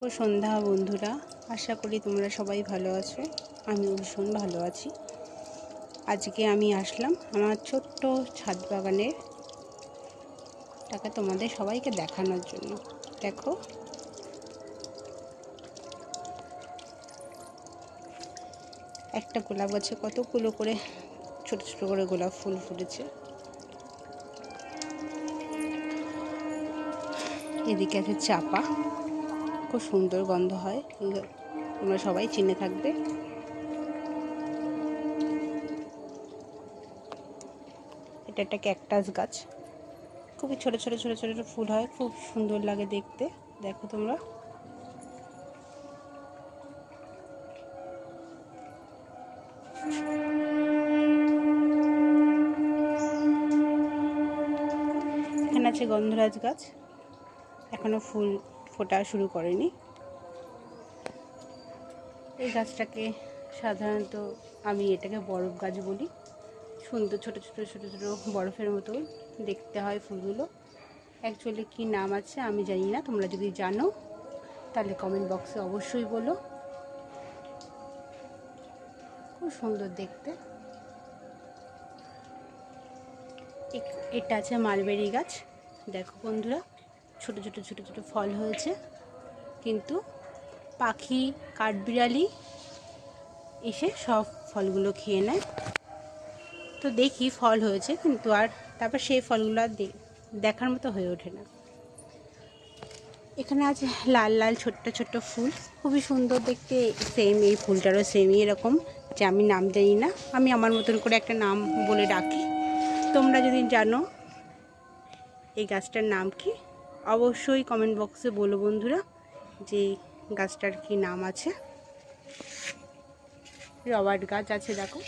সন্ধ্যা বন্ধুরা, আশা করি তোমরা সবাই ভালো আছো। আমিও ভীষণ ভালো আছি। আজকে আমি আসলাম আমার ছোট্ট ছাদ বাগানের টাকা তোমাদের সবাইকে দেখানোর জন্য। দেখো, একটা গোলাপ গাছে কতগুলো করে ছোট ছোট করে গোলাপ ফুল ফুটেছে। এদিকে আছে চাপা, খুব সুন্দর গন্ধ হয়, তোমরা সবাই চিনে থাকবে। এটা একটা ক্যাকটাস গাছ, খুবই ছোট ছোট ছোট ছোট ফুল হয়, খুব সুন্দর লাগে দেখতে। দেখো তোমরা, এখানে আছে গন্ধরাজ গাছ, এখনো ফুল ফোটা শুরু করেনি। এই গাছটাকে সাধারণত আমি এটাকে বরফ গাছ বলি। সুন্দর ছোট ছোট ছোট ছোট বরফের মতো দেখতে হয় ফুলগুলো। অ্যাকচুয়ালি কী নাম আছে আমি জানি না, তোমরা যদি জানো তাহলে কমেন্ট বক্সে অবশ্যই বলো। খুব সুন্দর দেখতে। এটা আছে মালবেরি গাছ। দেখো বন্ধুরা, ছোট ছোট ছোট ছোট ফল হয়েছে, কিন্তু পাখি কাঠবিড়ালি এসে সব ফলগুলো খেয়ে নেয়। তো দেখি ফল হয়েছে, কিন্তু আর তারপর সেই ফলগুলো আর দেখার মতো হয়ে ওঠে না। এখানে আছে লাল লাল ছোট্ট ছোট্ট ফুল, খুবই সুন্দর দেখতে। সেম এই ফুলটারও সেমই এরকম, যে আমি নাম জানি না, আমি আমার মতন করে একটা নাম বলে ডাকি। তোমরা যদি জানো এই গাছটার নাম কি, অবশ্যই কমেন্ট বক্সে বলো বন্ধুরা, যে গাছটার কি নাম আছে। রবার্ট গাছ আছে, দেখো।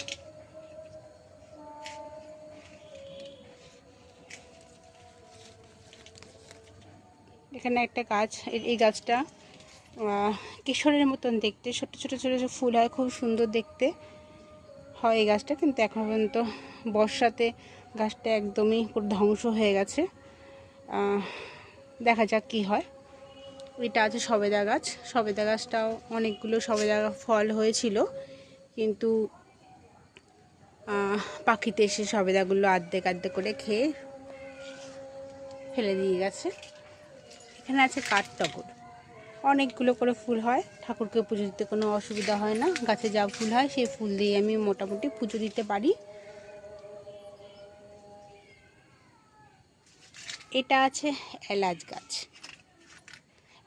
এখানে একটা গাছ, এই গাছটা কিশোরের মতন দেখতে, ছোট ছোট ছোট ছোট ফুল হয়, খুব সুন্দর দেখতে হয় এই গাছটা। কিন্তু এখন পর্যন্ত বর্ষাতে গাছটা একদমই পুরো ধ্বংস হয়ে গেছে। দেখা যাক কি হয়। এটা আছে সবেদা গাছ। সবেদা গাছটাও অনেকগুলো সবেদা ফল হয়েছিল, কিন্তু পাখিতে এসে সবেদাগুলো আর্ধেক আর্ধেক করে খেয়ে ফেলে দিয়ে গেছে। এখানে আছে কাঠটগর, অনেকগুলো করে ফুল হয়, ঠাকুরকে পুজো দিতে কোনো অসুবিধা হয় না। গাছে যা ফুল হয় সেই ফুল দিয়ে আমি মোটামুটি পুজো দিতে পারি। এটা আছে এলাচ গাছ,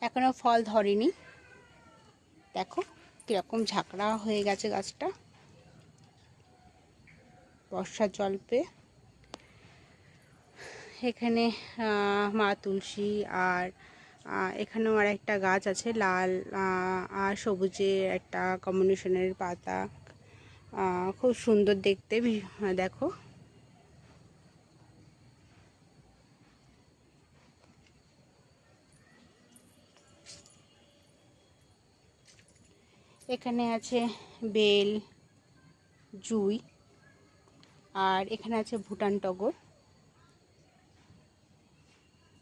এখনো ফল ধরেনি। দেখো কীরকম ঝাঁকড়া হয়ে গেছে গাছটা বর্ষার জল পেয়ে। এখানে মা তুলসী, আর এখানেও আর একটা গাছ আছে লাল আর সবুজে একটা কম্বিনেশনের পাতা, খুব সুন্দর দেখতে। দেখো, এখানে আছে বেল, জুঁই, আর এখানে আছে ভুটান টগর।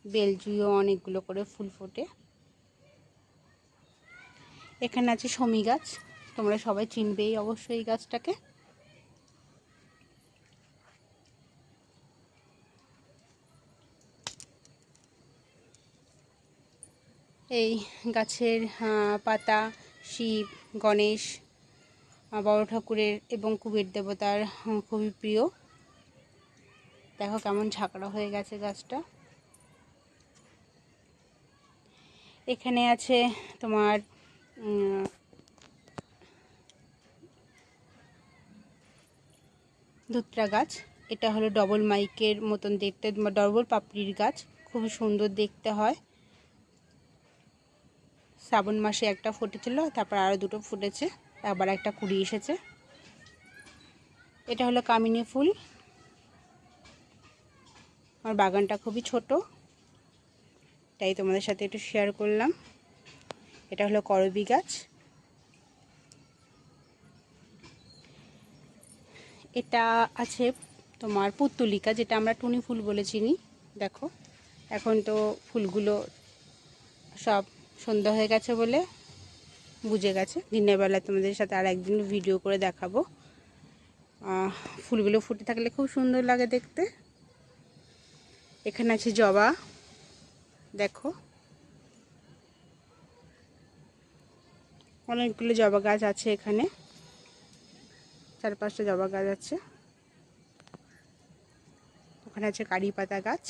বেল জুঁইও অনেকগুলো করে ফুল ফোটে। এখানে আছে শমী গাছ, তোমরা সবাই চিনবেই অবশ্যই এই গাছটাকে। এই গাছের পাতা শিব, গণেশ, বড় ঠাকুরের এবং কুবের দেবতার খুবই প্রিয়। দেখো কেমন ঝাঁকড়া হয়ে গেছে গাছটা। এখানে আছে তোমার ধুতরা গাছ। এটা হলো ডবল মাইকের মতন দেখতে, ডবল পাপড়ির গাছ, খুবই সুন্দর দেখতে হয়। শ্রাবণ মাসে একটা ফুটেছিল, তারপর আরও দুটো ফুটেছে, আবার একটা কুড়ি এসেছে। এটা হলো কামিনী ফুল। আমার বাগানটা খুবই ছোট, তাই তোমাদের সাথে একটু শেয়ার করলাম। এটা হলো করবী গাছ। এটা আছে তোমার পুত্তলিকা, যেটা আমরা টুনি ফুল বলে চিনি। দেখো এখন তো ফুলগুলো সব সন্ধ্যা হয়ে গেছে বলে বুঝে গেছে। দিনের বেলা তোমাদের সাথে আর একদিন ভিডিও করে দেখাবো। ফুলগুলো ফুটে থাকলে খুব সুন্দর লাগে দেখতে। এখানে আছে জবা, দেখো অনেকগুলো জবা গাছ আছে এখানে, 4-5টা জবা গাছ আছে। ওখানে আছে কারি পাতা গাছ,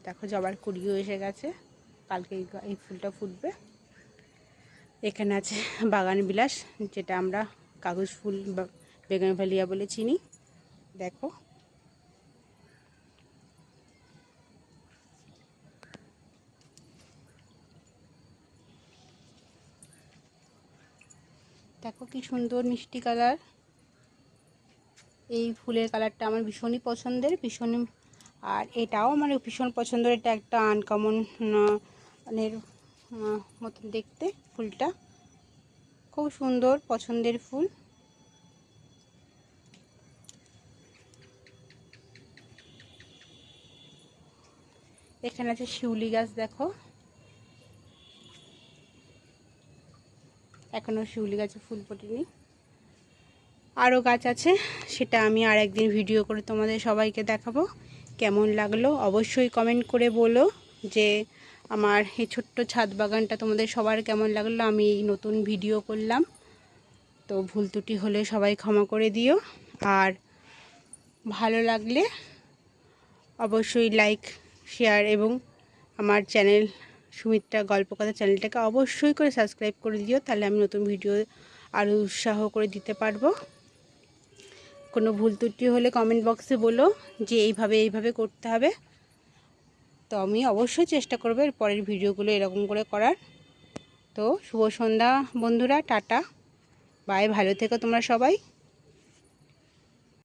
দেখো জবার কুড়িও এসে গেছে, কালকে এই ফুলটা ফুটবে। এখানে আছে বাগান বিলাস, যেটা আমরা কাগজ ফুল বা বেগুনভেলিয়া বলে চিনি, দেখো। দেখো কি সুন্দর মিষ্টি কালার। এই ফুলের কালারটা আমার ভীষণই পছন্দের, আর এটাও আমার ভীষণ পছন্দের। এটা একটা আনকমন মতন দেখতে, ফুলটা খুব সুন্দর, পছন্দের ফুল। এখানে আছে শিউলি গাছ, দেখো এখনো শিউলি গাছে ফুল ফোটেনি। আরও গাছ আছে, সেটা আমি আর একদিন ভিডিও করে তোমাদের সবাইকে দেখাবো। কেমন লাগলো অবশ্যই কমেন্ট করে বলো, যে আমার এই ছোট্ট ছাদ বাগানটা তোমাদের সবার কেমন লাগলো। আমি এই নতুন ভিডিও করলাম, তো ভুল ত্রুটি হলে সবাই ক্ষমা করে দিও। আর ভালো লাগলে অবশ্যই লাইক, শেয়ার এবং আমার চ্যানেল সুমিত্রা গল্পকথা চ্যানেলটাকে অবশ্যই করে সাবস্ক্রাইব করে দিও, তাহলে আমি নতুন ভিডিও আরও উৎসাহ করে দিতে পারবো। কোনো ভুল ত্রুটি হলে কমেন্ট বক্সে বলো যে এইভাবে করতে হবে, তো আমি অবশ্যই চেষ্টা করবো এর পরের ভিডিওগুলো এরকম করে করার। তো শুভ সন্ধ্যা বন্ধুরা, টাটা, বাই, ভালো থেকো তোমরা সবাই।